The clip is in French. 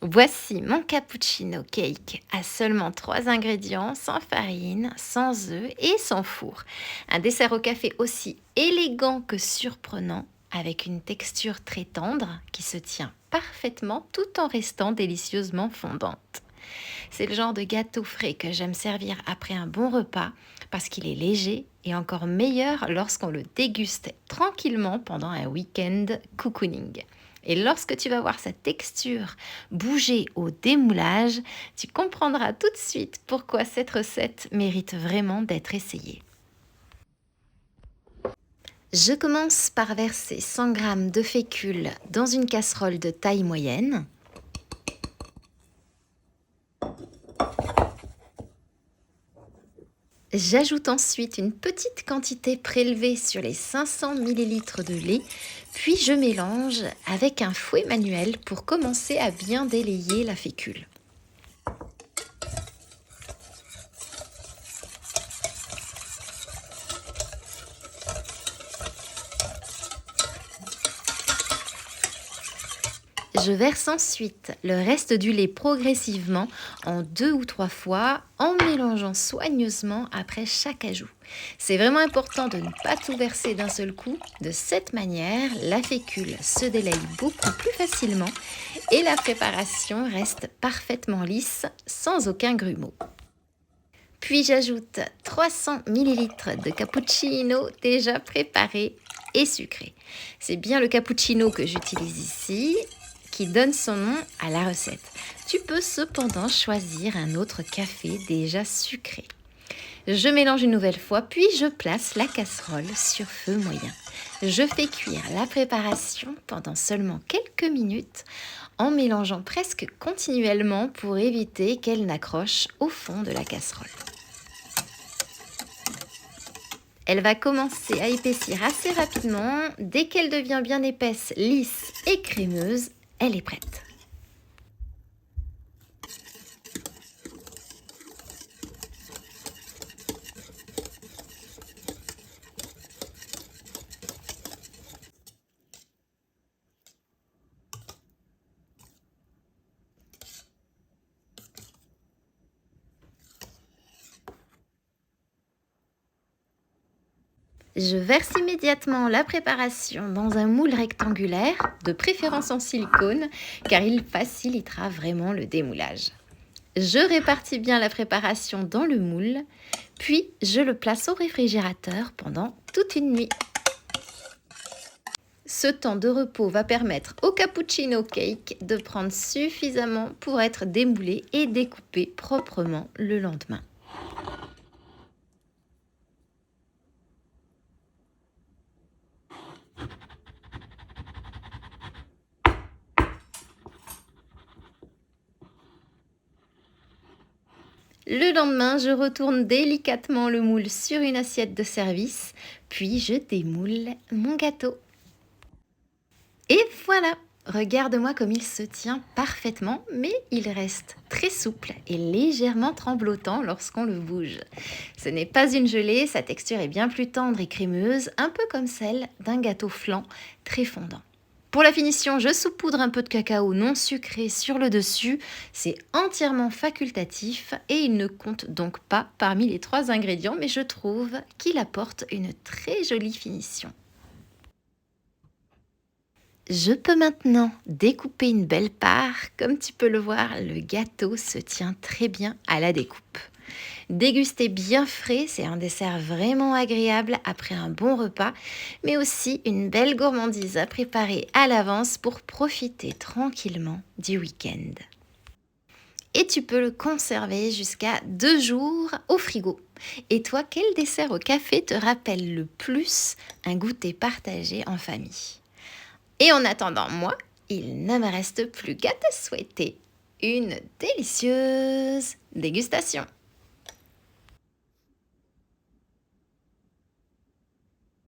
Voici mon cappuccino cake à seulement 3 ingrédients, sans farine, sans œufs et sans four. Un dessert au café aussi élégant que surprenant, avec une texture très tendre qui se tient parfaitement tout en restant délicieusement fondante. C'est le genre de gâteau frais que j'aime servir après un bon repas parce qu'il est léger et encore meilleur lorsqu'on le déguste tranquillement pendant un week-end cocooning. Et lorsque tu vas voir sa texture bouger au démoulage, tu comprendras tout de suite pourquoi cette recette mérite vraiment d'être essayée. Je commence par verser 100 g de fécule dans une casserole de taille moyenne. J'ajoute ensuite une petite quantité prélevée sur les 500 ml de lait, puis je mélange avec un fouet manuel pour commencer à bien délayer la fécule. Je verse ensuite le reste du lait progressivement en 2 ou 3 fois en mélangeant soigneusement après chaque ajout. C'est vraiment important de ne pas tout verser d'un seul coup. De cette manière, la fécule se délaye beaucoup plus facilement et la préparation reste parfaitement lisse sans aucun grumeau. Puis j'ajoute 300 ml de cappuccino déjà préparé et sucré. C'est bien le cappuccino que j'utilise ici qui donne son nom à la recette. Tu peux cependant choisir un autre café déjà sucré. Je mélange une nouvelle fois, puis je place la casserole sur feu moyen. Je fais cuire la préparation pendant seulement quelques minutes en mélangeant presque continuellement pour éviter qu'elle n'accroche au fond de la casserole. Elle va commencer à épaissir assez rapidement. Dès qu'elle devient bien épaisse, lisse et crémeuse, elle est prête. Je verse immédiatement la préparation dans un moule rectangulaire, de préférence en silicone, car il facilitera vraiment le démoulage. Je répartis bien la préparation dans le moule, puis je le place au réfrigérateur pendant toute une nuit. Ce temps de repos va permettre au cappuccino cake de prendre suffisamment pour être démoulé et découpé proprement le lendemain. Le lendemain, je retourne délicatement le moule sur une assiette de service, puis je démoule mon gâteau. Et voilà! Regarde-moi comme il se tient parfaitement, mais il reste très souple et légèrement tremblotant lorsqu'on le bouge. Ce n'est pas une gelée, sa texture est bien plus tendre et crémeuse, un peu comme celle d'un gâteau flan très fondant. Pour la finition, je saupoudre un peu de cacao non sucré sur le dessus. C'est entièrement facultatif et il ne compte donc pas parmi les 3 ingrédients, mais je trouve qu'il apporte une très jolie finition. Je peux maintenant découper une belle part. Comme tu peux le voir, le gâteau se tient très bien à la découpe. Déguster bien frais, c'est un dessert vraiment agréable après un bon repas, mais aussi une belle gourmandise à préparer à l'avance pour profiter tranquillement du week-end. Et tu peux le conserver jusqu'à 2 jours au frigo. Et toi, quel dessert au café te rappelle le plus un goûter partagé en famille? Et en attendant, moi, il ne me reste plus qu'à te souhaiter une délicieuse dégustation.